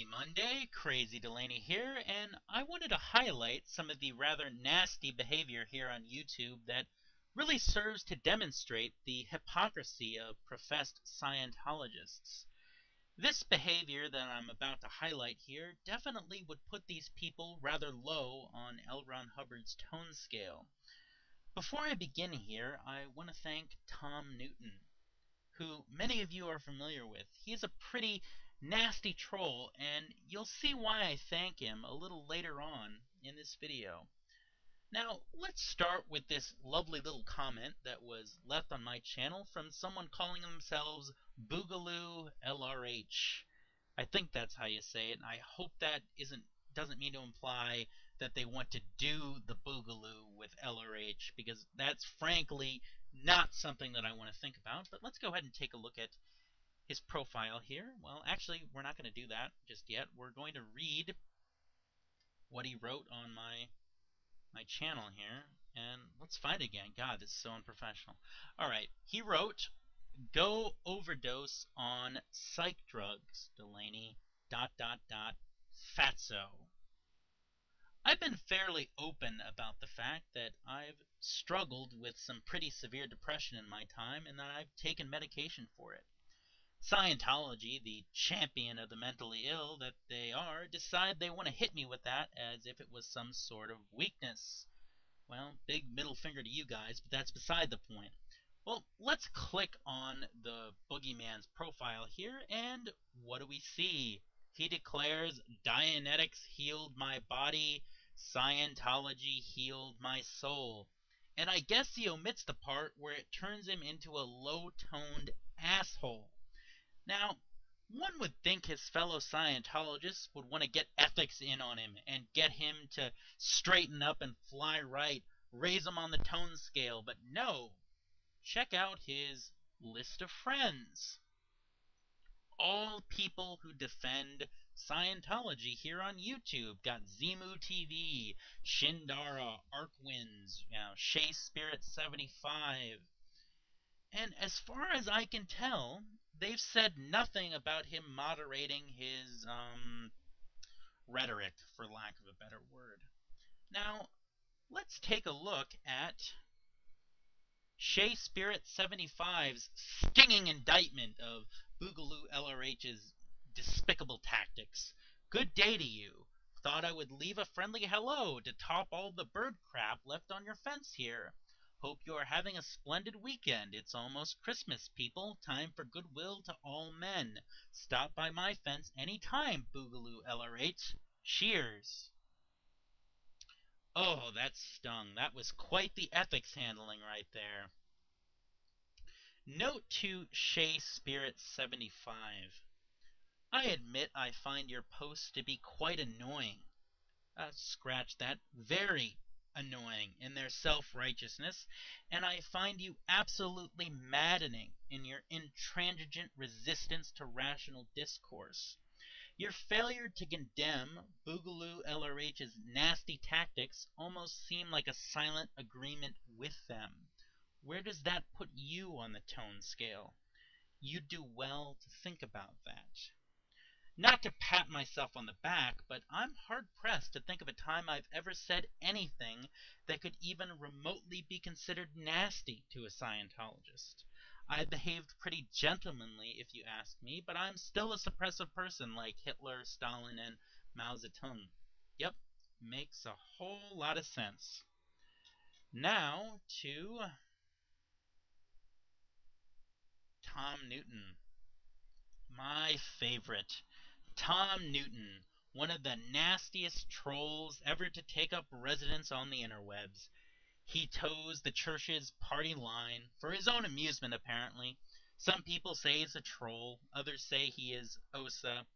Happy Monday, Crazy Delaney here, and I wanted to highlight some of the rather nasty behavior here on YouTube that really serves to demonstrate the hypocrisy of professed Scientologists. This behavior that I'm about to highlight here definitely would put these people rather low on L. Ron Hubbard's tone scale. Before I begin here, I want to thank Tom Newton, who many of you are familiar with. He's a pretty nasty troll, and you'll see why I thank him a little later on in this video. Now, let's start with this lovely little comment that was left on my channel from someone calling themselves Boogaloo LRH. I think that's how you say it, and I hope that doesn't mean to imply that they want to do the Boogaloo with LRH, because that's frankly not something that I want to think about. But let's go ahead and take a look at his profile here. Well, actually, we're not going to do that just yet. We're going to read what he wrote on my channel here, and let's find it again. God, this is so unprofessional. All right, he wrote, "Go overdose on psych drugs, Delaney, ... fatso." I've been fairly open about the fact that I've struggled with some pretty severe depression in my time, and that I've taken medication for it. Scientology, the champion of the mentally ill that they are, decide they want to hit me with that as if it was some sort of weakness. Well, big middle finger to you guys, but that's beside the point. Well, let's click on the boogeyman's profile here, and what do we see? He declares, "Dianetics healed my body, Scientology healed my soul." And I guess he omits the part where it turns him into a low-toned asshole. Now, one would think his fellow Scientologists would want to get ethics in on him and get him to straighten up and fly right, raise him on the tone scale, but no. Check out his list of friends. All people who defend Scientology here on YouTube. Got Zemu TV, Shindara, Arkwinds, Shea Spirit 75. And as far as I can tell, they've said nothing about him moderating his rhetoric, for lack of a better word. Now, let's take a look at Shea Spirit 75's stinging indictment of Boogaloo LRH's despicable tactics. "Good day to you. Thought I would leave a friendly hello to top all the bird crap left on your fence here. Hope you are having a splendid weekend. It's almost Christmas, people. Time for goodwill to all men. Stop by my fence any time, Boogaloo LRH. Cheers." Oh, that stung. That was quite the ethics handling right there. Note to Shea Spirit 75. I admit I find your posts to be quite annoying. Scratch that. Very annoying in their self-righteousness, and I find you absolutely maddening in your intransigent resistance to rational discourse. Your failure to condemn Boogaloo LRH's nasty tactics almost seem like a silent agreement with them. Where does that put you on the tone scale? You'd do well to think about that. Not to pat myself on the back, but I'm hard-pressed to think of a time I've ever said anything that could even remotely be considered nasty to a Scientologist. I behaved pretty gentlemanly, if you ask me, but I'm still a suppressive person like Hitler, Stalin, and Mao Zedong. Yep, makes a whole lot of sense. Now to Tom Newton. My favorite. Tom Newton, one of the nastiest trolls ever to take up residence on the interwebs. He toes the church's party line, for his own amusement apparently. Some people say he's a troll, others say he is OSA.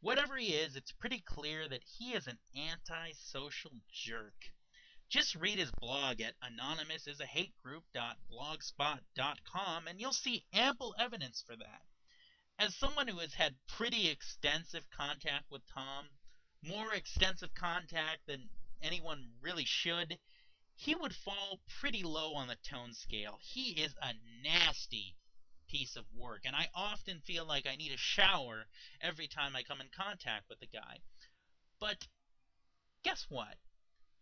Whatever he is, it's pretty clear that he is an antisocial jerk. Just read his blog at anonymousisahategroup.blogspot.com and you'll see ample evidence for that. As someone who has had pretty extensive contact with Tom, more extensive contact than anyone really should, he would fall pretty low on the tone scale. He is a nasty, piece of work, and I often feel like I need a shower every time I come in contact with the guy. But guess what?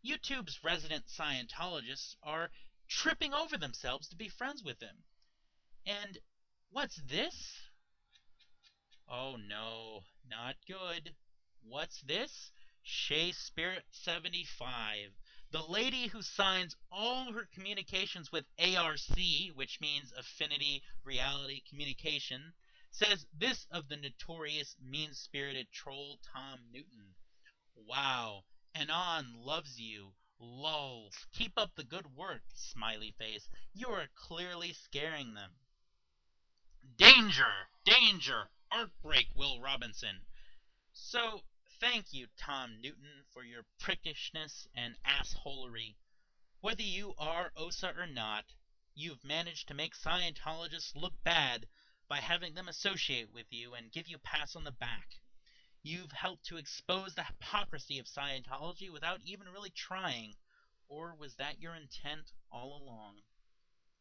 YouTube's resident Scientologists are tripping over themselves to be friends with him. And what's this? Oh no, not good. What's this? Shea Spirit 75. The lady who signs all her communications with ARC, which means Affinity Reality Communication, says this of the notorious mean-spirited troll Tom Newton. Wow, Anon loves you. Lol. Keep up the good work, smiley face. You are clearly scaring them. Danger! Danger! Artbreak, Will Robinson. So, thank you, Tom Newton, for your prickishness and assholery. Whether you are OSA or not, you've managed to make Scientologists look bad by having them associate with you and give you pats on the back. You've helped to expose the hypocrisy of Scientology without even really trying. Or was that your intent all along?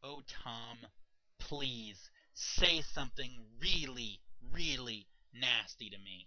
Oh, Tom, please say something really, really nasty to me.